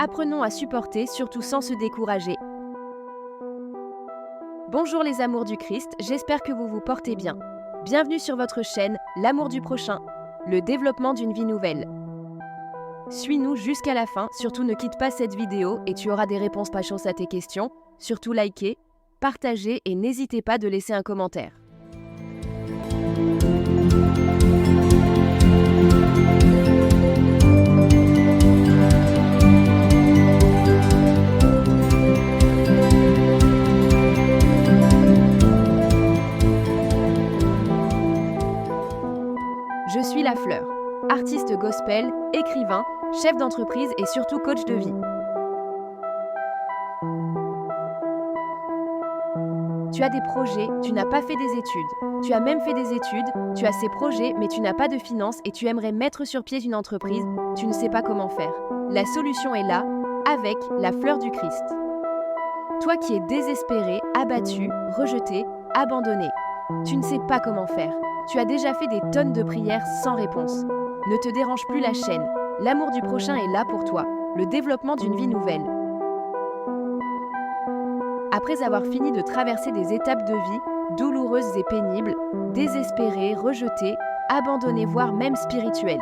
Apprenons à supporter, surtout sans se décourager. Bonjour les amours du Christ, j'espère que vous vous portez bien. Bienvenue sur votre chaîne, L'amour du prochain, le développement d'une vie nouvelle. Suis-nous jusqu'à la fin, surtout ne quitte pas cette vidéo et tu auras des réponses par chance à tes questions. Surtout likez, partagez et n'hésitez pas de laisser un commentaire. Je suis La Fleur, artiste gospel, écrivain, chef d'entreprise et surtout coach de vie. Tu as des projets, tu n'as pas fait des études. Tu as même fait des études, tu as ces projets mais tu n'as pas de finances et tu aimerais mettre sur pied une entreprise, tu ne sais pas comment faire. La solution est là, avec la fleur du Christ. Toi qui es désespéré, abattu, rejeté, abandonné, tu ne sais pas comment faire. Tu as déjà fait des tonnes de prières sans réponse. Ne te dérange plus la chaîne. L'amour du prochain est là pour toi. Le développement d'une vie nouvelle. Après avoir fini de traverser des étapes de vie douloureuses et pénibles, désespéré, rejeté, abandonné, voire même spirituel,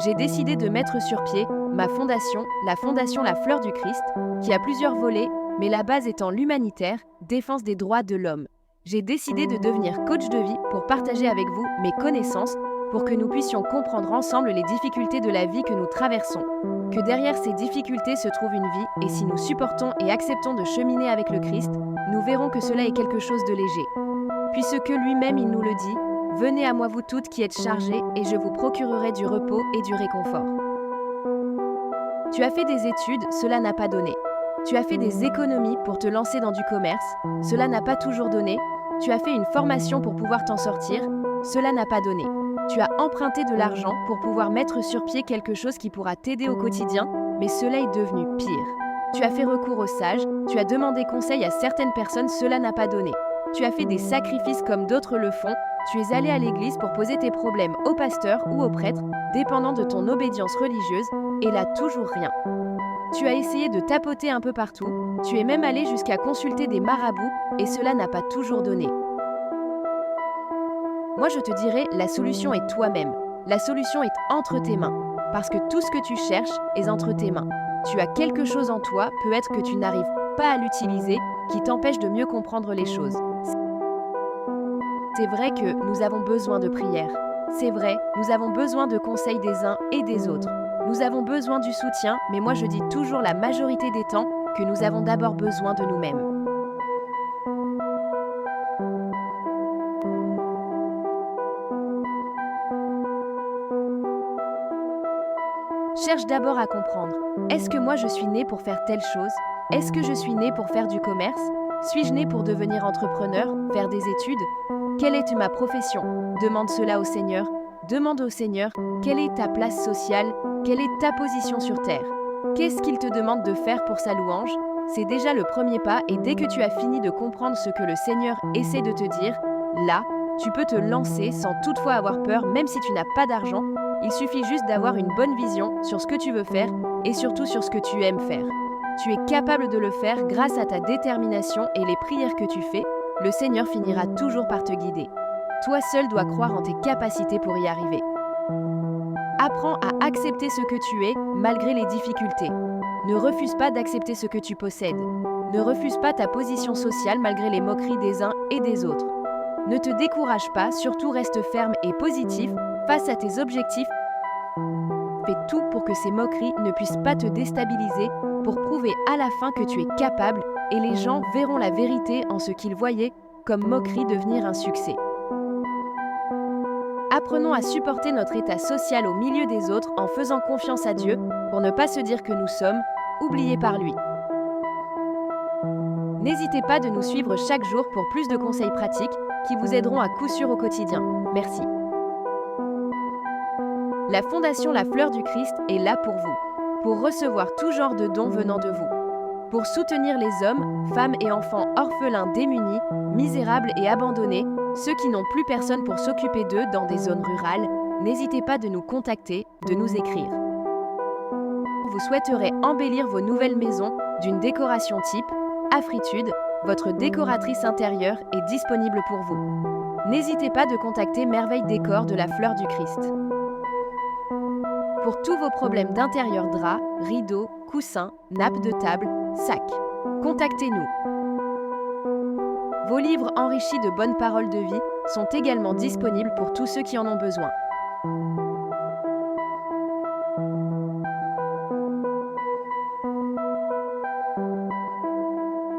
j'ai décidé de mettre sur pied ma fondation, la fondation La Fleur du Christ, qui a plusieurs volets, mais la base étant l'humanitaire, défense des droits de l'homme. J'ai décidé de devenir coach de vie pour partager avec vous mes connaissances, pour que nous puissions comprendre ensemble les difficultés de la vie que nous traversons. Que derrière ces difficultés se trouve une vie, et si nous supportons et acceptons de cheminer avec le Christ, nous verrons que cela est quelque chose de léger. Puisque lui-même il nous le dit, « Venez à moi vous toutes qui êtes chargées, et je vous procurerai du repos et du réconfort. » Tu as fait des études, cela n'a pas donné. Tu as fait des économies pour te lancer dans du commerce, cela n'a pas toujours donné. Tu as fait une formation pour pouvoir t'en sortir, cela n'a pas donné. Tu as emprunté de l'argent pour pouvoir mettre sur pied quelque chose qui pourra t'aider au quotidien, mais cela est devenu pire. Tu as fait recours aux sages, tu as demandé conseil à certaines personnes, cela n'a pas donné. Tu as fait des sacrifices comme d'autres le font, tu es allé à l'église pour poser tes problèmes au pasteur ou au prêtre, dépendant de ton obédience religieuse, et là toujours rien. Tu as essayé de tapoter un peu partout, tu es même allé jusqu'à consulter des marabouts, et cela n'a pas toujours donné. Moi je te dirais, la solution est toi-même. La solution est entre tes mains. Parce que tout ce que tu cherches est entre tes mains. Tu as quelque chose en toi, peut-être que tu n'arrives pas à l'utiliser, qui t'empêche de mieux comprendre les choses. C'est vrai que nous avons besoin de prière. C'est vrai, nous avons besoin de conseils des uns et des autres. Nous avons besoin du soutien, mais moi je dis toujours la majorité des temps que nous avons d'abord besoin de nous-mêmes. Cherche d'abord à comprendre. Est-ce que moi je suis né pour faire telle chose? Est-ce que je suis né pour faire du commerce? Suis-je né pour devenir entrepreneur, faire des études? Quelle est ma profession? Demande cela au Seigneur. Demande au Seigneur, quelle est ta place sociale? Quelle est ta position sur terre? Qu'est-ce qu'il te demande de faire pour sa louange? C'est déjà le premier pas et dès que tu as fini de comprendre ce que le Seigneur essaie de te dire, là, tu peux te lancer sans toutefois avoir peur, même si tu n'as pas d'argent. Il suffit juste d'avoir une bonne vision sur ce que tu veux faire et surtout sur ce que tu aimes faire. Tu es capable de le faire grâce à ta détermination et les prières que tu fais. Le Seigneur finira toujours par te guider. Toi seul dois croire en tes capacités pour y arriver. Apprends à accepter ce que tu es malgré les difficultés. Ne refuse pas d'accepter ce que tu possèdes. Ne refuse pas ta position sociale malgré les moqueries des uns et des autres. Ne te décourage pas, surtout reste ferme et positif face à tes objectifs. Fais tout pour que ces moqueries ne puissent pas te déstabiliser, pour prouver à la fin que tu es capable et les gens verront la vérité en ce qu'ils voyaient comme moquerie devenir un succès. Apprenons à supporter notre état social au milieu des autres en faisant confiance à Dieu pour ne pas se dire que nous sommes oubliés par lui. N'hésitez pas de nous suivre chaque jour pour plus de conseils pratiques qui vous aideront à coup sûr au quotidien. Merci. La Fondation La Fleur du Christ est là pour vous, pour recevoir tout genre de dons venant de vous, pour soutenir les hommes, femmes et enfants orphelins, démunis, misérables et abandonnés, ceux qui n'ont plus personne pour s'occuper d'eux dans des zones rurales. N'hésitez pas de nous contacter, de nous écrire. vous souhaiterez embellir vos nouvelles maisons d'une décoration type, Afritude, votre décoratrice intérieure, est disponible pour vous. N'hésitez pas de contacter Merveille Décor de la Fleur du Christ. Pour tous vos problèmes d'intérieur draps, rideaux, coussins, nappes de table, sacs, contactez-nous. Vos livres enrichis de bonnes paroles de vie sont également disponibles pour tous ceux qui en ont besoin.